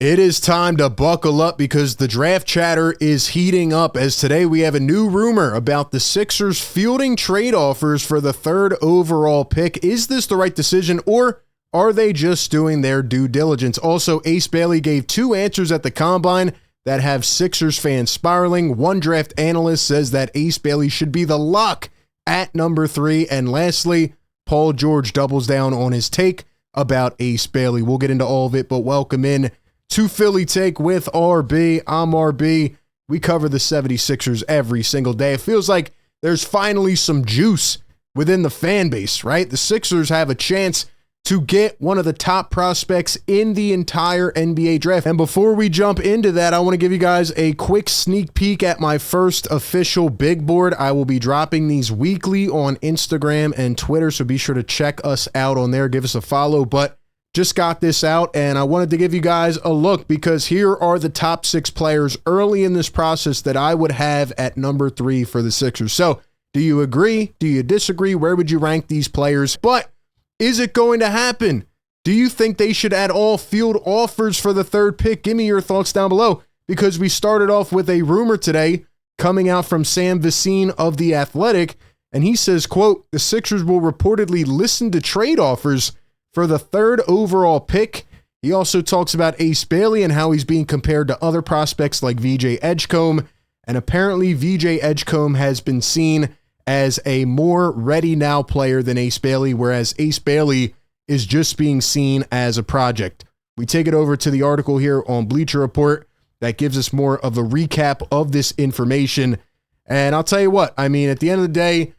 It is time to buckle up because the draft chatter is heating up, as today we have a new rumor about the Sixers fielding trade offers for the third overall pick. Is this the right decision, or are they just doing their due diligence? Also, Ace Bailey gave two answers at the Combine that have Sixers fans spiraling. One draft analyst says that Ace Bailey should be the lock at number 3. And lastly, Paul George doubles down on his take about Ace Bailey. We'll get into all of it, but welcome in to Philly Take with RB. I'm RB. We cover the 76ers every single day. It feels like there's finally some juice within the fan base, right? The Sixers have a chance to get one of the top prospects in the entire NBA draft. And before we jump into that, I want to give you guys a quick sneak peek at my first official big board. I will be dropping these weekly on Instagram and Twitter, so be sure to check us out on there. Give us a follow. But just got this out, and I wanted to give you guys a look because here are the top 6 players early in this process that I would have at number 3 for the Sixers. So do you agree? Do you disagree? Where would you rank these players? But is it going to happen? Do you think they should add all field offers for the third pick? Give me your thoughts down below, because we started off with a rumor today coming out from Sam Vecine of The Athletic, and he says, quote, the Sixers will reportedly listen to trade offers for the third overall pick. He also talks about Ace Bailey and how he's being compared to other prospects like VJ Edgecombe, and apparently VJ Edgecombe has been seen as a more ready now player than Ace Bailey, whereas Ace Bailey is just being seen as a project. We take it over to the article here on Bleacher Report that gives us more of a recap of this information. And I'll tell you what, I mean, at the end of the day,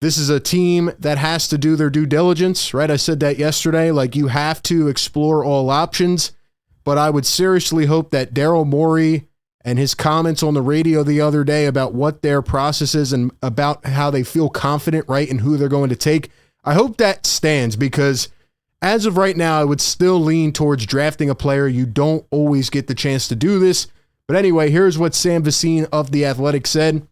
this is a team that has to do their due diligence, right? I said that yesterday, like you have to explore all options, but I would seriously hope that Daryl Morey and his comments on the radio the other day about what their process is and about how they feel confident, right, in who they're going to take, I hope that stands, because as of right now, I would still lean towards drafting a player. You don't always get the chance to do this. But anyway, here's what Sam Vecine of The Athletic said.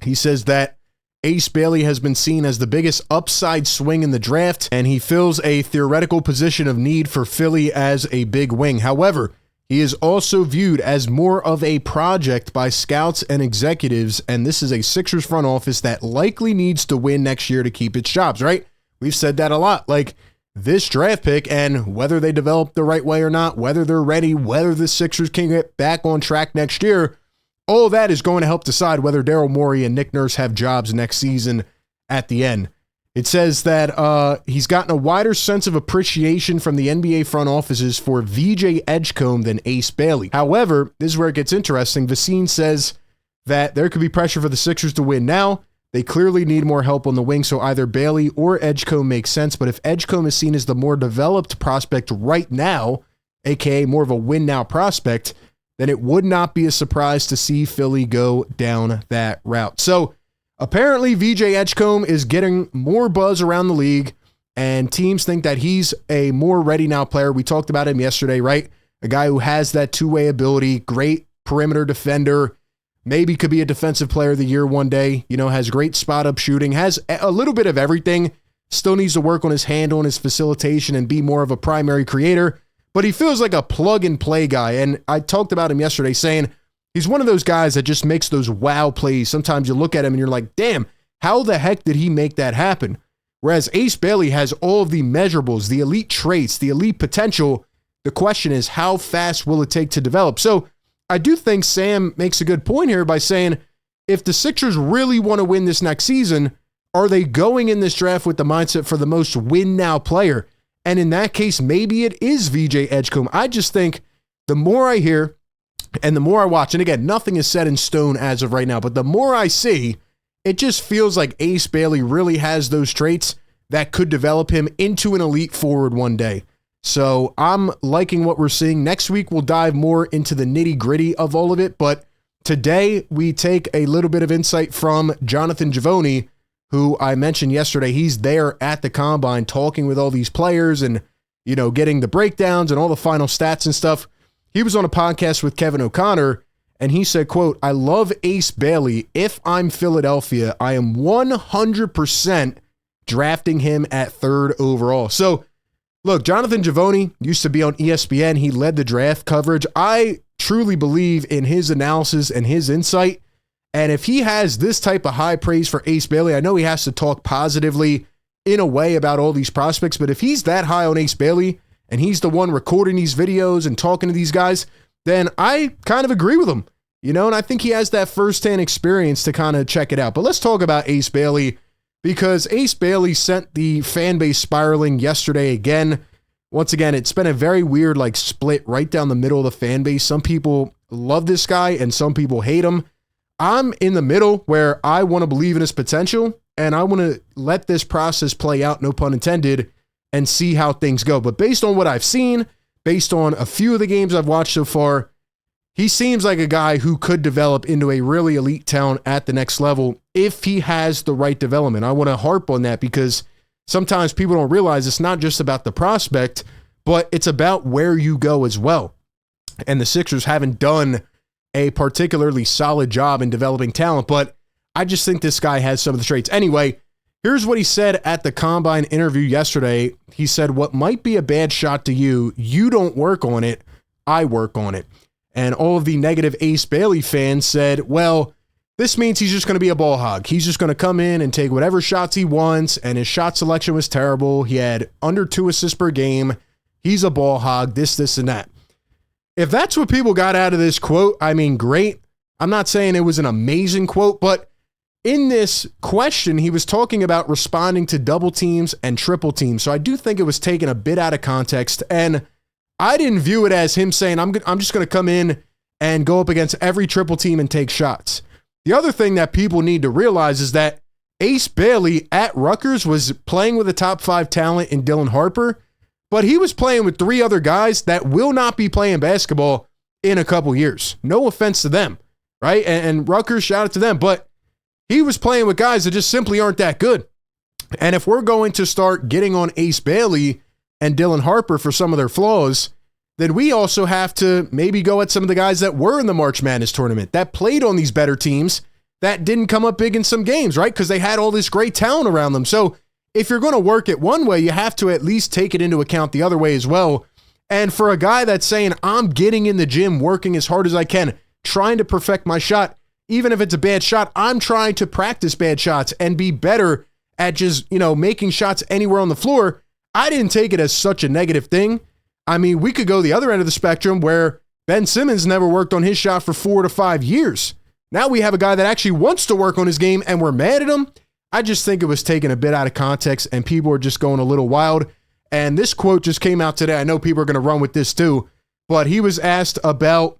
He says that Ace Bailey has been seen as the biggest upside swing in the draft, and he fills a theoretical position of need for Philly as a big wing. However, he is also viewed as more of a project by scouts and executives, and this is a Sixers front office that likely needs to win next year to keep its jobs, right? We've said that a lot. Like, this draft pick, and whether they develop the right way or not, whether they're ready, whether the Sixers can get back on track next year, all that is going to help decide whether Daryl Morey and Nick Nurse have jobs next season at the end. It says that he's gotten a wider sense of appreciation from the NBA front offices for VJ Edgecombe than Ace Bailey. However, this is where it gets interesting. Vecine says that there could be pressure for the Sixers to win now. They clearly need more help on the wing, so either Bailey or Edgecombe makes sense. But if Edgecombe is seen as the more developed prospect right now, aka more of a win-now prospect, then it would not be a surprise to see Philly go down that route. So apparently VJ Edgecombe is getting more buzz around the league, and teams think that he's a more ready now player. We talked about him yesterday, right? A guy who has that two-way ability, great perimeter defender, maybe could be a defensive player of the year one day, you know, has great spot-up shooting, has a little bit of everything, still needs to work on his handle and his facilitation and be more of a primary creator, but he feels like a plug-and-play guy. And I talked about him yesterday saying he's one of those guys that just makes those wow plays. Sometimes you look at him and you're like, damn, how the heck did he make that happen? Whereas Ace Bailey has all of the measurables, the elite traits, the elite potential. The question is, how fast will it take to develop? So I do think Sam makes a good point here by saying, if the Sixers really want to win this next season, are they going in this draft with the mindset for the most win-now player? And in that case, maybe it is VJ Edgecombe. I just think the more I hear and the more I watch, and again, nothing is set in stone as of right now, but the more I see, it just feels like Ace Bailey really has those traits that could develop him into an elite forward one day. So I'm liking what we're seeing. Next week, we'll dive more into the nitty-gritty of all of it, but today we take a little bit of insight from Jonathan Givony, who I mentioned yesterday. He's there at the Combine talking with all these players and, you know, getting the breakdowns and all the final stats and stuff. He was on a podcast with Kevin O'Connor, and he said, quote, I love Ace Bailey. If I'm Philadelphia, I am 100% drafting him at 3rd overall. So Look, Jonathan Givony used to be on ESPN. He led the draft coverage. I truly believe in his analysis and his insight. And if he has this type of high praise for Ace Bailey, I know he has to talk positively in a way about all these prospects, but if he's that high on Ace Bailey and he's the one recording these videos and talking to these guys, then I kind of agree with him, and I think he has that firsthand experience to kind of check it out. But let's talk about Ace Bailey, because Ace Bailey sent the fan base spiraling yesterday again. Once again, it's been a very weird split right down the middle of the fan base. Some people love this guy and some people hate him. I'm in the middle where I want to believe in his potential and I want to let this process play out, no pun intended, and see how things go. But based on what I've seen, based on a few of the games I've watched so far, he seems like a guy who could develop into a really elite talent at the next level if he has the right development. I want to harp on that because sometimes people don't realize it's not just about the prospect, but it's about where you go as well. And the Sixers haven't done a particularly solid job in developing talent, but I just think this guy has some of the traits. Anyway, here's what he said at the Combine interview yesterday. He said, "What might be a bad shot to you, you don't work on it, I work on it." And all of the negative Ace Bailey fans said, well, this means he's just going to be a ball hog. He's just going to come in and take whatever shots he wants, and his shot selection was terrible. He had under 2 assists per game. He's a ball hog, this, and that. If that's what people got out of this quote, I mean, great. I'm not saying it was an amazing quote, but in this question, he was talking about responding to double teams and triple teams. So I do think it was taken a bit out of context, and I didn't view it as him saying, I'm just going to come in and go up against every triple team and take shots. The other thing that people need to realize is that Ace Bailey at Rutgers was playing with a top 5 talent in Dylan Harper, but he was playing with 3 other guys that will not be playing basketball in a couple years. No offense to them, right? And Rutgers, shout out to them, but he was playing with guys that just simply aren't that good. And if we're going to start getting on Ace Bailey and Dylan Harper for some of their flaws, then we also have to maybe go at some of the guys that were in the March Madness tournament, that played on these better teams, that didn't come up big in some games, right? Because they had all this great talent around them. So if you're going to work it one way, you have to at least take it into account the other way as well. And for a guy that's saying, I'm getting in the gym, working as hard as I can, trying to perfect my shot, even if it's a bad shot, I'm trying to practice bad shots and be better at just, making shots anywhere on the floor. I didn't take it as such a negative thing. I mean, we could go the other end of the spectrum where Ben Simmons never worked on his shot for 4 to 5 years. Now we have a guy that actually wants to work on his game and we're mad at him. I just think it was taken a bit out of context and people are just going a little wild. And this quote just came out today. I know people are going to run with this too, but he was asked about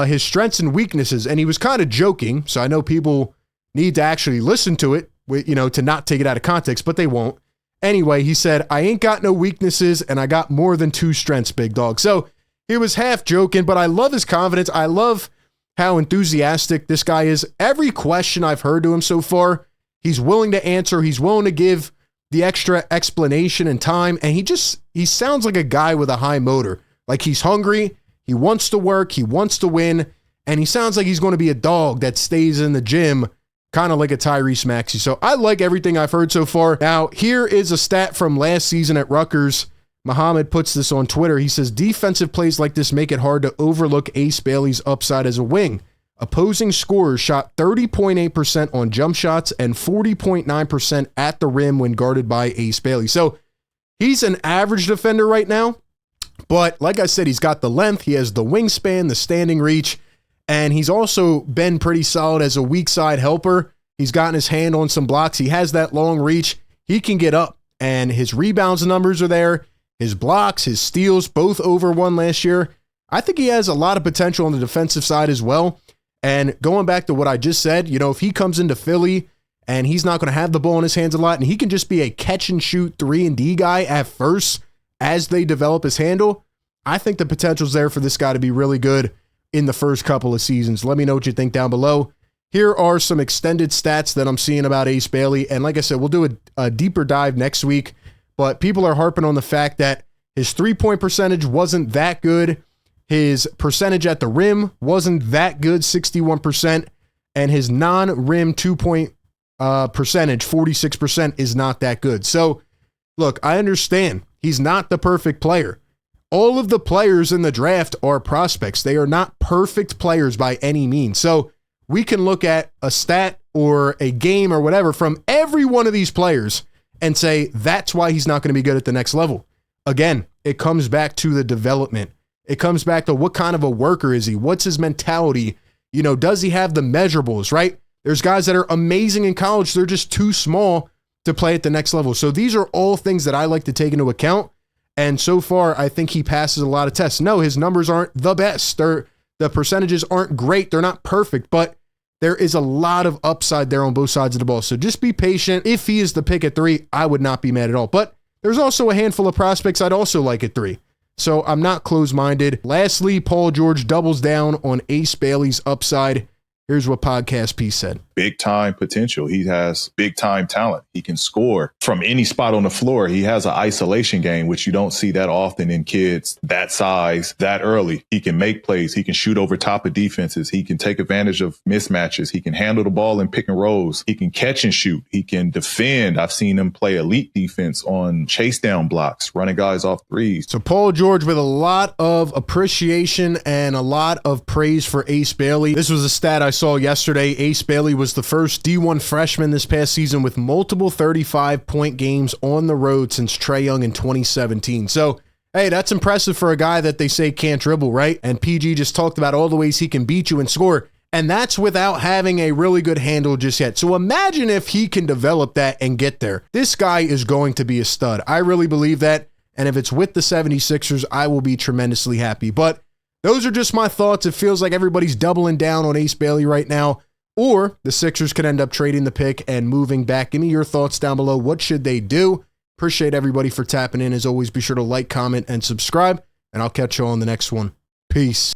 his strengths and weaknesses, and he was kind of joking. So I know people need to actually listen to it, to not take it out of context, but they won't. Anyway, he said, I ain't got no weaknesses and I got more than 2 strengths, big dog. So he was half joking, but I love his confidence. I love how enthusiastic this guy is. Every question I've heard to him so far, he's willing to answer. He's willing to give the extra explanation and time. And he sounds like a guy with a high motor. Like he's hungry. He wants to work. He wants to win. And he sounds like he's going to be a dog that stays in the gym, kind of like a Tyrese Maxey. So I like everything I've heard so far. Now, here is a stat from last season at Rutgers. Muhammad puts this on Twitter. He says, defensive plays like this make it hard to overlook Ace Bailey's upside as a wing. Opposing scorers shot 30.8% on jump shots and 40.9% at the rim when guarded by Ace Bailey. So he's an average defender right now. But like I said, he's got the length. He has the wingspan, the standing reach. And he's also been pretty solid as a weak side helper. He's gotten his hand on some blocks. He has that long reach. He can get up. And his rebounds numbers are there. His blocks, his steals, both over 1 last year. I think he has a lot of potential on the defensive side as well. And going back to what I just said, if he comes into Philly and he's not going to have the ball in his hands a lot and he can just be a catch and shoot 3-and-D guy at first as they develop his handle, I think the potential's there for this guy to be really good in the first couple of seasons. Let me know what you think down below. Here are some extended stats that I'm seeing about Ace Bailey. And like I said, we'll do a deeper dive next week. But people are harping on the fact that his 3-point percentage wasn't that good. His percentage at the rim wasn't that good, 61%. And his non-rim 2-point percentage, 46%, is not that good. So, look, I understand He's not the perfect player. All of the players in the draft are prospects. They are not perfect players by any means. So we can look at a stat or a game or whatever from every one of these players and say that's why he's not going to be good at the next level. Again, it comes back to the development. It comes back to what kind of a worker is he? What's his mentality? You know, does he have the measurables, right? There's guys that are amazing in college. They're just too small to play at the next level. So these are all things that I like to take into account. And so far, I think he passes a lot of tests. No, his numbers aren't the best. The percentages aren't great. They're not perfect, but there is a lot of upside there on both sides of the ball. So just be patient. If he is the pick at 3, I would not be mad at all. But there's also a handful of prospects I'd also like at 3. So I'm not closed-minded. Lastly, Paul George doubles down on Ace Bailey's upside. Here's what Podcast Piece said. Big time potential. He has big time talent. He can score from any spot on the floor. He has an isolation game, which you don't see that often in kids that size, that early. He can make plays. He can shoot over top of defenses. He can take advantage of mismatches. He can handle the ball in pick and rolls. He can catch and shoot. He can defend. I've seen him play elite defense on chase down blocks, running guys off threes. So Paul George with a lot of appreciation and a lot of praise for Ace Bailey. This was a stat I saw yesterday. Ace Bailey was the first D1 freshman this past season with multiple 35-point games on the road since Trae Young in 2017. So, hey, that's impressive for a guy that they say can't dribble, right? And PG just talked about all the ways he can beat you and score, and that's without having a really good handle just yet. So imagine if he can develop that and get there. This guy is going to be a stud. I really believe that, and if it's with the 76ers, I will be tremendously happy. But those are just my thoughts. It feels like everybody's doubling down on Ace Bailey right now, or the Sixers could end up trading the pick and moving back. Give me your thoughts down below. What should they do? Appreciate everybody for tapping in. As always, be sure to like, comment, and subscribe, and I'll catch you on the next one. Peace.